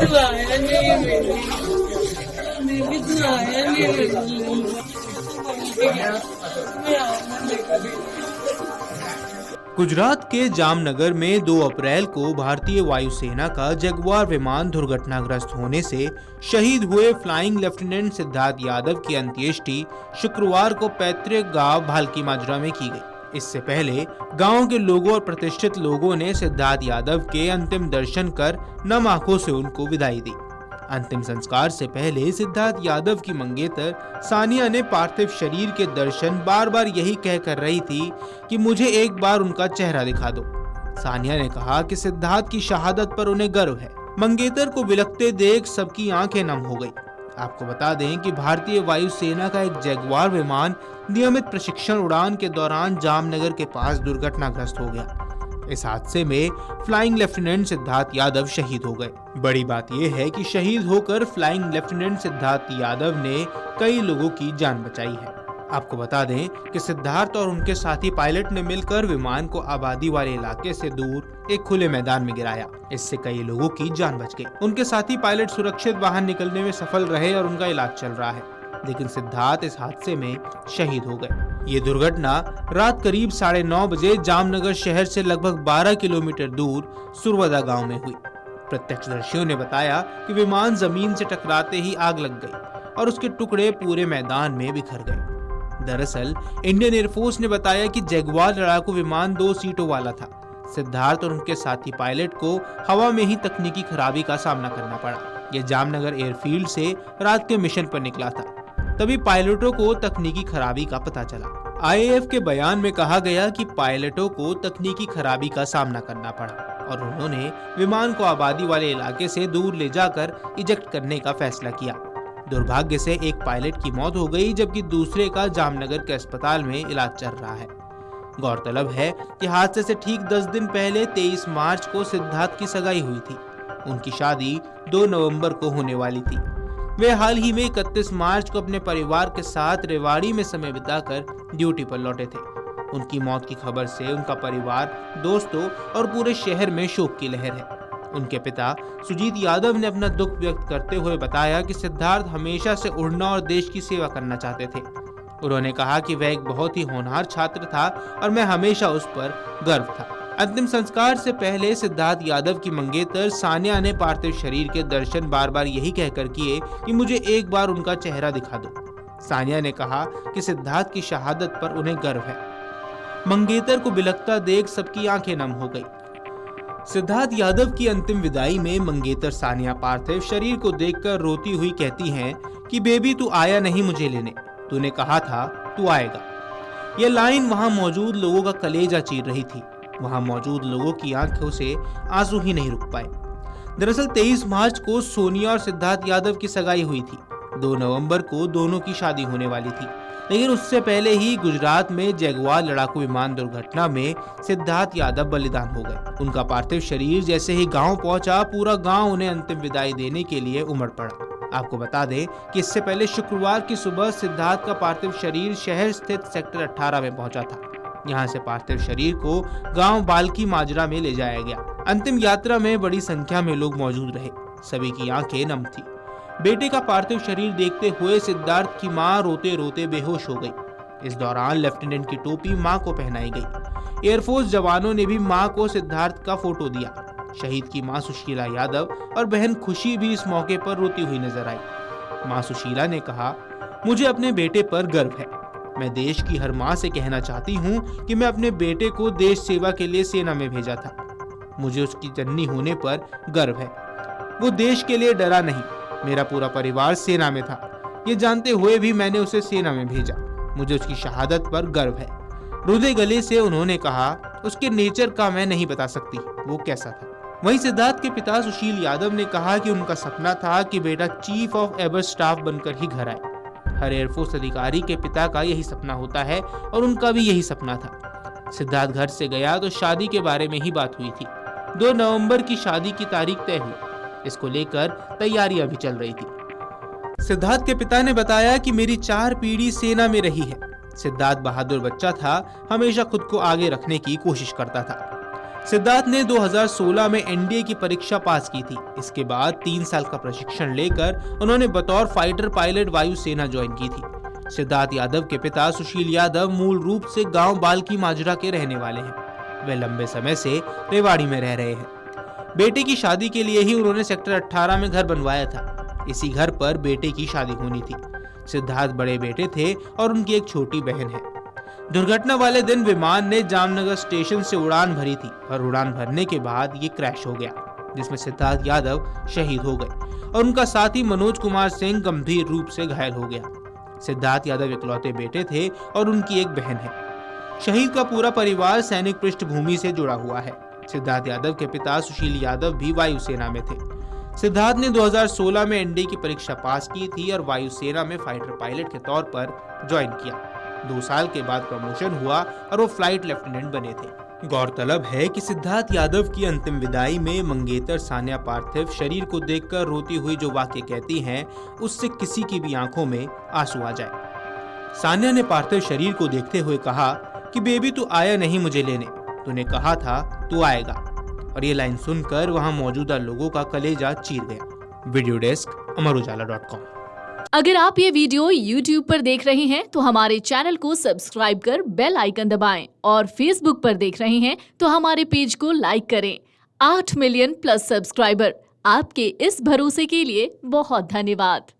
लाया नहीं मेरी लाया नहीं गुजरात के जामनगर में 2 अप्रैल को भारतीय वायुसेना का जगुआर विमान दुर्घटनाग्रस्त होने से शहीद हुए फ्लाइंग लेफ्टिनेंट सिद्धार्थ यादव की अंत्येष्टि शुक्रवार को पैतृक गांव भालकी माजरा में की गई। इससे पहले गांव के लोगों और प्रतिष्ठित लोगों ने सिद्धार्थ यादव के अंतिम दर्शन कर नम आंखों से उनको विदाई दी। अंतिम संस्कार से पहले सिद्धार्थ यादव की मंगेतर सानिया ने पार्थिव शरीर के दर्शन बार बार यही कह कर रही थी कि मुझे एक बार उनका चेहरा दिखा दो। सानिया ने कहा कि सिद्धार्थ की शहादत पर उन्हें गर्व है। मंगेतर को बिलखते देख सबकी आंखें नम हो गई। आपको बता दें कि भारतीय वायुसेना का एक जगुआर विमान नियमित प्रशिक्षण उड़ान के दौरान जामनगर के पास दुर्घटनाग्रस्त हो गया। इस हादसे में फ्लाइंग लेफ्टिनेंट सिद्धार्थ यादव शहीद हो गए। बड़ी बात यह है कि शहीद होकर फ्लाइंग लेफ्टिनेंट सिद्धार्थ यादव ने कई लोगों की जान बचाई है। आपको बता दें कि सिद्धार्थ और उनके साथी पायलट ने मिलकर विमान को आबादी वाले इलाके से दूर एक खुले मैदान में गिराया। इससे कई लोगों की जान बच गई। उनके साथी पायलट सुरक्षित बाहर निकलने में सफल रहे और उनका इलाज चल रहा है, लेकिन सिद्धार्थ इस हादसे में शहीद हो गए। ये दुर्घटना रात करीब 9:30 बजे जामनगर शहर से लगभग 12 किलोमीटर दूर सुरवदा गांव में हुई। प्रत्यक्षदर्शियों ने बताया कि विमान जमीन से टकराते ही आग लग गई और उसके टुकड़े पूरे मैदान में बिखर गए। दरअसल इंडियन एयरफोर्स ने बताया कि जगुआर लड़ाकू विमान 2 सीटों वाला था। सिद्धार्थ और उनके साथी पायलट को हवा में ही तकनीकी खराबी का सामना करना पड़ा। यह जामनगर एयरफील्ड से रात के मिशन पर निकला था, तभी पायलटों को तकनीकी खराबी का पता चला। आईएएफ के बयान में कहा गया कि पायलटों को तकनीकी खराबी का सामना करना पड़ा और उन्होंने विमान को आबादी वाले इलाके से दूर ले जाकर इजेक्ट करने का फैसला किया। दुर्भाग्य से एक पायलट की मौत हो गई, जबकि दूसरे का जामनगर के अस्पताल में इलाज चल रहा है। गौरतलब है कि हादसे से ठीक 10 दिन पहले 23 मार्च को सिद्धार्थ की सगाई हुई थी। उनकी शादी 2 नवंबर को होने वाली थी। वे हाल ही में 31 मार्च को अपने परिवार के साथ रेवाड़ी में समय बिताकर ड्यूटी पर लौटे थे। उनकी मौत की खबर से उनका परिवार, दोस्तों और पूरे शहर में शोक की लहर है। उनके पिता सुजीत यादव ने अपना दुख व्यक्त करते हुए बताया कि सिद्धार्थ हमेशा से उड़ना और देश की सेवा करना चाहते थे। उन्होंने कहा कि वह एक बहुत ही होनहार छात्र था और मैं हमेशा उस पर गर्व था। अंतिम संस्कार से पहले सिद्धार्थ यादव की मंगेतर सानिया ने पार्थिव शरीर के दर्शन बार बार यही कहकर किए कि मुझे एक बार उनका चेहरा दिखा दो। सानिया ने कहा कि सिद्धार्थ की शहादत पर उन्हें गर्व है। मंगेतर को बिलखता देख सबकी आंखें नम हो गई। सिद्धार्थ यादव की अंतिम विदाई में मंगेतर सानिया पार्थिव शरीर को देखकर रोती हुई कहती हैं कि बेबी तू आया नहीं मुझे लेने, तूने कहा था तू आएगा। यह लाइन वहां मौजूद लोगों का कलेजा चीर रही थी। वहां मौजूद लोगों की आंखों से आंसू ही नहीं रुक पाए। दरअसल 23 मार्च को सोनिया और सिद्धार्थ यादव की सगाई हुई थी। 2 नवंबर को दोनों की शादी होने वाली थी, लेकिन उससे पहले ही गुजरात में जगुआर लड़ाकू विमान दुर्घटना में सिद्धार्थ यादव बलिदान हो गए। उनका पार्थिव शरीर जैसे ही गांव पहुंचा, पूरा गांव उन्हें अंतिम विदाई देने के लिए उमड़ पड़ा। आपको बता दें कि इससे पहले शुक्रवार की सुबह सिद्धार्थ का पार्थिव शरीर शहर स्थित सेक्टर 18 में पहुंचा था। यहां से पार्थिव शरीर को गांव भालकी माजरा में ले जाया गया। अंतिम यात्रा में बड़ी संख्या में लोग मौजूद रहे। सभी की आंखें नम थी। बेटे का पार्थिव शरीर देखते हुए सिद्धार्थ की मां रोते रोते बेहोश हो गई। इस दौरान लेफ्टिनेंट की टोपी मां को पहनाई गई। एयरफोर्स जवानों ने भी मां को सिद्धार्थ का फोटो दिया। शहीद की मां सुशीला यादव और बहन खुशी भी इस मौके पर रोती हुई नजर आई। मां सुशीला ने कहा, मुझे अपने बेटे पर गर्व है। मैं देश की हर मां से कहना चाहती हूँ कि मैं अपने बेटे को देश सेवा के लिए सेना में भेजा था। मुझे उसकी जननी होने पर गर्व है। वो देश के लिए डरा नहीं। मेरा पूरा परिवार सेना में था। ये जानते हुए भी मैंने उसे सेना में भेजा। मुझे उसकी शहादत पर गर्व है। रुधे गले से उन्होंने कहा, उसके नेचर का मैं नहीं बता सकती वो कैसा था। वहीं सिद्धार्थ के पिता सुशील यादव ने कहा कि उनका सपना था कि बेटा चीफ ऑफ एयर स्टाफ बनकर ही घर आए। हर एयरफोर्स अधिकारी के पिता का यही सपना होता है और उनका भी यही सपना था। सिद्धार्थ घर से गया तो शादी के बारे में ही बात हुई थी। 2 नवंबर की शादी की तारीख तय हुई। इसको लेकर तैयारियां भी चल रही थी। सिद्धार्थ के पिता ने बताया कि मेरी 4 पीढ़ी सेना में रही है। सिद्धार्थ बहादुर बच्चा था, हमेशा खुद को आगे रखने की कोशिश करता था। सिद्धार्थ ने 2016 में एनडीए की परीक्षा पास की थी। इसके बाद 3 साल का प्रशिक्षण लेकर उन्होंने बतौर फाइटर पायलट वायुसेना ज्वाइन की थी। सिद्धार्थ यादव के पिता सुशील यादव मूल रूप से गांव बाल्की माजरा के रहने वाले हैं। वे लंबे समय से रेवाड़ी में रह रहे हैं। बेटे की शादी के लिए ही उन्होंने सेक्टर 18 में घर बनवाया था। इसी घर पर बेटे की शादी होनी थी। सिद्धार्थ बड़े बेटे थे और उनकी एक छोटी बहन है। दुर्घटना वाले दिन विमान ने जामनगर स्टेशन से उड़ान भरी थी और उड़ान भरने के बाद ये क्रैश हो गया, जिसमें सिद्धार्थ यादव शहीद हो गए और उनका साथी मनोज कुमार सिंह गंभीर रूप से घायल हो गया। सिद्धार्थ यादव इकलौते बेटे थे और उनकी एक बहन है। शहीद का पूरा परिवार सैनिक पृष्ठभूमि से जुड़ा हुआ है। सिद्धार्थ यादव के पिता सुशील यादव भी वायुसेना में थे। सिद्धार्थ ने 2016 में एनडीए की परीक्षा पास की थी और वायुसेना में फाइटर पायलट के तौर पर ज्वाइन किया। 2 साल के बाद प्रमोशन हुआ और वो फ्लाइट लेफ्टिनेंट बने थे। गौरतलब है कि सिद्धार्थ यादव की अंतिम विदाई में मंगेतर सान्या पार्थिव शरीर को देखकर रोती हुई जो वाक्य कहती हैं, उससे किसी की भी आंखों में आंसू आ जाए। सान्या ने पार्थिव शरीर को देखते हुए कहा कि बेबी तू आया नहीं मुझे लेने, तूने कहा था तू आएगा। और ये लाइन सुनकर वहां मौजूदा लोगों का कलेजा चीर गया। वीडियो डेस्क अमरुजाला.com। अगर आप ये वीडियो YouTube पर देख रहे हैं तो हमारे चैनल को सब्सक्राइब कर बेल आइकन दबाएं और Facebook पर देख रहे हैं तो हमारे पेज को लाइक करें। 8 मिलियन प्लस सब्सक्राइबर, आपके इस भरोसे के लिए बहुत धन्यवाद।